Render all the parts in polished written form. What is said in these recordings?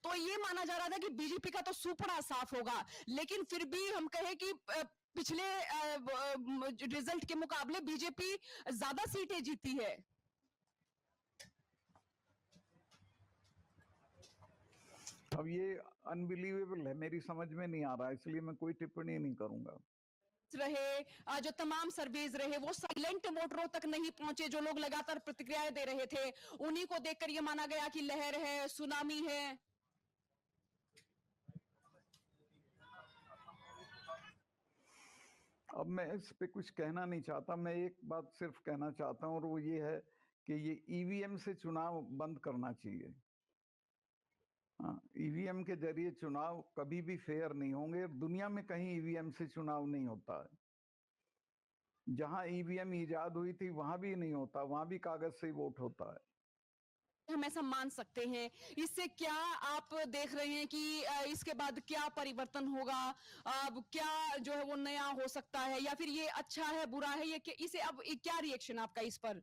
तो ये माना जा रहा था कि बीजेपी का तो सुपड़ा साफ होगा, लेकिन फिर भी हम कहें कि पिछले रिजल्ट के मुकाबले बीजेपी ज्यादा सीटें जीती है। अब ये अनबिलीवेबल है, मेरी समझ में नहीं आ रहा, इसलिए मैं कोई टिप्पणी नहीं करूंगा। रहे जो तमाम सर्वेज रहे वो साइलेंट वोटरों तक नहीं पहुंचे, जो लोग लगातार प्रतिक्रियाएं दे रहे थे, उन्हीं को देखकर यह माना गया कि लहर है, सुनामी है। अब मैं इस पे कुछ कहना नहीं चाहता, मैं एक बात सिर्फ कहना चाहता हूं और वो ये है कि ये ईवीएम से चुनाव बंद करना चाहिए। ईवीएम के जरिए चुनाव कभी भी फेयर नहीं होंगे, दुनिया में कहीं ईवीएम से चुनाव नहीं होता है। जहां ईवीएम इजाद हुई थी वहां भी नहीं होता, वहां भी कागज से ही वोट होता है। हम ऐसा मान सकते हैं, इससे क्या आप देख रहे हैं कि इसके बाद क्या परिवर्तन होगा, अब क्या जो है वो नया हो सकता है, या फिर ये अच्छा है बुरा है, ये इसे अब क्या रिएक्शन आपका इस पर?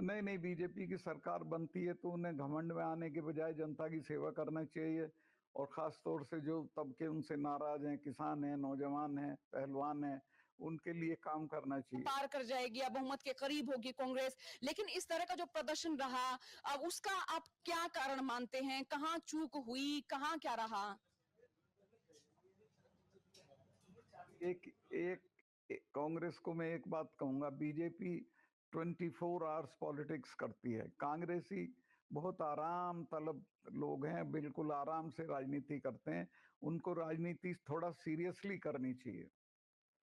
नहीं, बीजेपी की सरकार बनती है तो उन्हें घमंड में आने के बजाय जनता की सेवा करना चाहिए, और खास तौर से जो तबके उनसे नाराज हैं, किसान हैं, नौजवान हैं, पहलवान हैं, उनके लिए काम करना चाहिए। पार कर जाएगी, अब बहुमत के करीब होगी कांग्रेस, लेकिन इस तरह का जो प्रदर्शन रहा, अब उसका आप क्या कारण मानते हैं? कहां चूक हुई, कहां क्या रहा? एक कांग्रेस को मैं एक बात कहूंगा, बीजेपी 24 आवर्स पॉलिटिक्स करती है, कांग्रेसी बहुत आराम तलब लोग हैं, बिल्कुल आराम से राजनीति करते हैं, उनको राजनीति थोड़ा सीरियसली करनी चाहिए।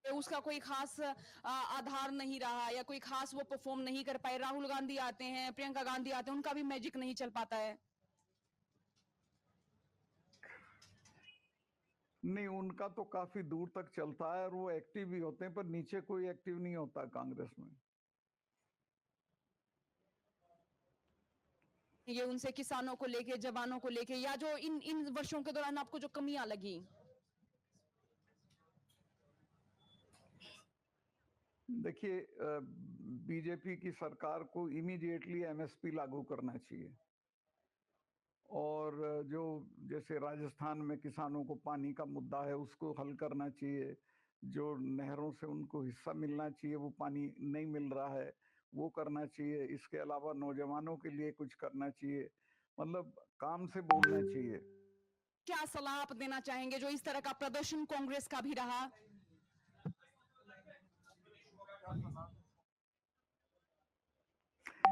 उसका कोई खास आधार नहीं रहा, या कोई खास वो परफॉर्म नहीं कर पाए। राहुल गांधी आते हैं, प्रियंका गांधी आते हैं, उनका भी मैजिक नहीं चल पाता है। नहीं, उनका तो काफी दूर तक चलता है और वो एक्टिव भी होते हैं, पर नीचे कोई एक्टिव नहीं होता कांग्रेस में। ये उनसे किसानों को लेके, जवानों को लेके, या जो इन वर्षों के दौरान आपको जो कमियां लगी? देखिए, बीजेपी की सरकार को इमीडिएटली एमएसपी लागू करना चाहिए, और जो जैसे राजस्थान में किसानों को पानी का मुद्दा है उसको हल करना चाहिए, जो नहरों से उनको हिस्सा मिलना चाहिए वो पानी नहीं मिल रहा है वो करना चाहिए, इसके अलावा नौजवानों के लिए कुछ करना चाहिए, मतलब काम से बोलना चाहिए। क्या सलाह आप देना चाहेंगे जो इस तरह का प्रदर्शन कांग्रेस का भी रहा?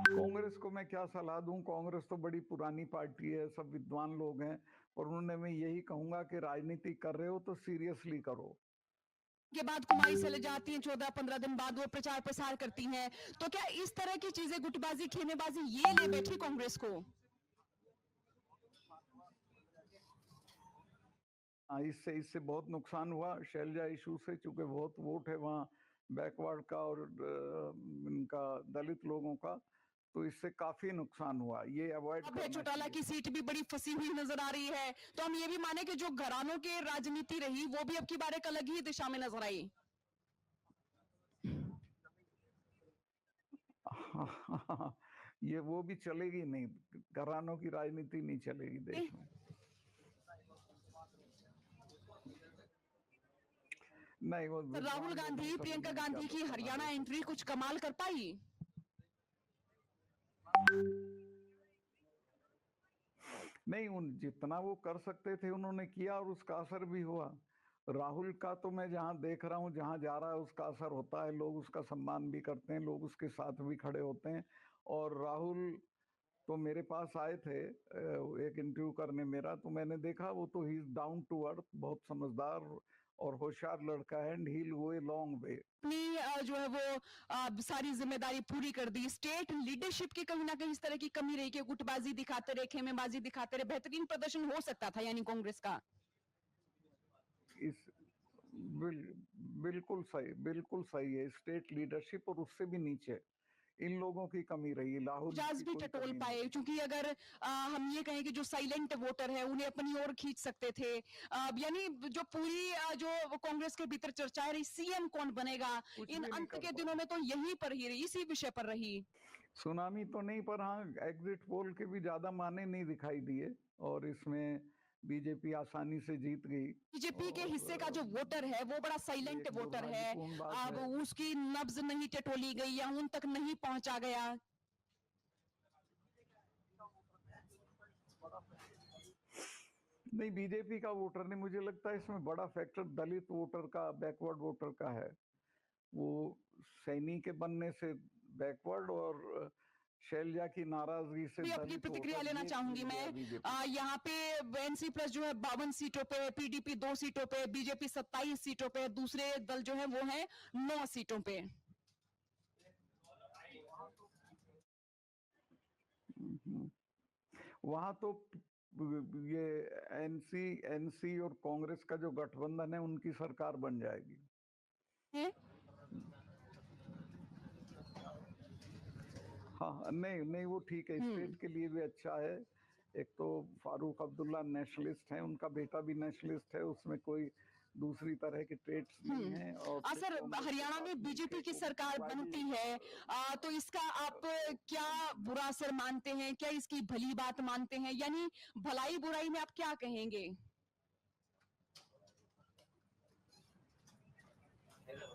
कांग्रेस को मैं क्या सलाह दूं, कांग्रेस तो बड़ी पुरानी पार्टी है, सब विद्वान लोग हैं, और उन्हें मैं यही कहूंगा कि राजनीति कर रहे हो तो सीरियसली करो। के बाद कुमारी चले जाती हैं, 14-15 दिन बाद वो प्रचार प्रसार करती हैं, तो क्या इस तरह की चीजें, गुटबाजी, खेमेबाजी, ये ले बैठी कांग्रेस को? हाँ, इससे बहुत नुकसान हुआ शैलजा इशू से, चूंकि बहुत वोट है वहाँ बैकवर्ड का और इनका दलित लोगों का, तो इससे काफी नुकसान हुआ, ये अवॉइड करना चाहिए। चौटाला की सीट भी बड़ी फंसी हुई नजर आ रही है, तो हम ये भी माने कि जो घरानों के राजनीति रही वो भी अब की बार एक अलग ही दिशा में नजर आई। ये वो भी चलेगी नहीं, घरानों की राजनीति नहीं चलेगी देश में। नहीं, वो राहुल गांधी, प्रियंका गांधी की हरियाणा एंट्री कुछ कमाल कर पाई? नहीं, उन जितना वो कर सकते थे उन्होंने किया और उसका असर भी हुआ। राहुल का तो मैं जहां देख रहा हूं, जहां जा रहा है उसका असर होता है, लोग उसका सम्मान भी करते हैं, लोग उसके साथ भी खड़े होते हैं। और राहुल तो मेरे पास आए थे एक इंटरव्यू करने मेरा, तो मैंने देखा वो तो he is down to earth, बहुत समझदार और होशियार लड़का है, and he will go a long way. अपनी जो है वो सारी जिम्मेदारी पूरी कर दी। स्टेट लीडरशिप की कहीं ना कहीं इस तरह की कमी रही कि गुटबाजी दिखाते रहे, खेमेबाजी दिखाते रहे, बेहतरीन प्रदर्शन हो सकता था यानी कांग्रेस का। इस बिल्कुल सही है, स्टेट लीडरशिप और उससे भी नीचे इन लोगों की कमी रही, राहुल जाज भी टटोल पाए, क्योंकि अगर हम ये कहें कि जो साइलेंट वोटर है उन्हें अपनी ओर खींच सकते थे, यानी जो पूरी जो कांग्रेस के भीतर चर्चाएं रही, सीएम कौन बनेगा, इन अंत के दिनों में तो यही पर ही रही, इसी विषय पर रही। सुनामी तो नहीं, पर हाँ एग्जिट पोल के भी ज्यादा माने नहीं दिखाई दिए और इसमें बीजेपी आसानी से जीत गई। बीजेपी के हिस्से का जो और वोटर है वो बड़ा ये साइलेंट एक वोटर है, दुर्भाग्यपूर्ण बात अब है। उसकी नब्ज नहीं टटोली गई या उन तक नहीं पहुंचा गया। नहीं, बीजेपी का वोटर नहीं, मुझे लगता है इसमें बड़ा फैक्टर दलित वोटर का, बैकवर्ड वोटर का है। वो सैनी के बनने से बैकवर्ड और शैलजा की नाराजगी से भी अपनी दलित प्रतिक्रिया वोटर, लेना ये चाहूंगी मिल गया मैं। बीजेपी। यहाँ पे एनसी प्लस जो है 52 सीटों पे, पीडीपी 2 सीटों पे, बीजेपी 27 सीटों पे, दूसरे दल जो है वो है 9 सीटों पे। वहां तो ये एनसी और कांग्रेस का जो गठबंधन है उनकी सरकार बन जाएगी। है? हाँ, नहीं नहीं, वो ठीक है, स्टेट के लिए भी अच्छा है। एक तो फारूक अब्दुल्ला नेशनलिस्ट हैं, उनका बेटा भी नेशनलिस्ट है, उसमें कोई दूसरी तरह के ट्रेड्स नहीं है। और फिर सर, कांग्रेस के हरियाणा में साथ बीजेपी मिलके की सरकार वायदी- बनती है, तो इसका आप क्या बुरा असर मानते हैं, क्या इसकी भली बात मानते हैं, यानी भलाई बुराई में आप क्या कहेंगे?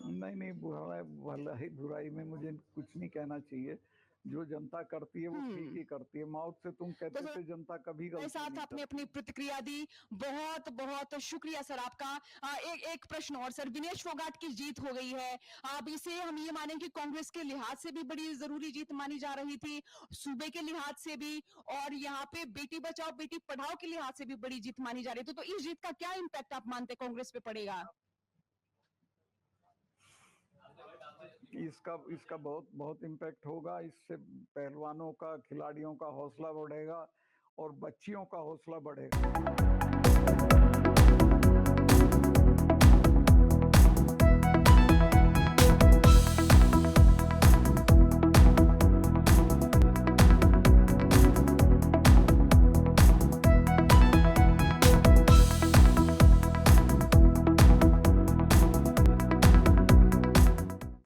नहीं नहीं, भलाई बुराई में मुझे कुछ नहीं कहना चाहिए। जो जनता करती है वो ठीक ही करती है। मौत से तुम कहते तो थे जनता कभी मेरे गलती साथ नहीं आपने करती। अपनी प्रतिक्रिया दी, बहुत बहुत शुक्रिया सर आपका। एक प्रश्न और सर, विनेश फोगाट की जीत हो गई है, अब इसे हम ये माने कि कांग्रेस के लिहाज से भी बड़ी जरूरी जीत मानी जा रही थी, सूबे के लिहाज से भी, और यहाँ पे बेटी बचाओ बेटी पढ़ाओ के लिहाज से भी बड़ी जीत मानी जा रही थी, तो इस जीत का क्या इम्पैक्ट आप मानते कांग्रेस पे पड़ेगा? इसका इसका बहुत बहुत इम्पैक्ट होगा। इससे पहलवानों का, खिलाड़ियों का हौसला बढ़ेगा और बच्चियों का हौसला बढ़ेगा।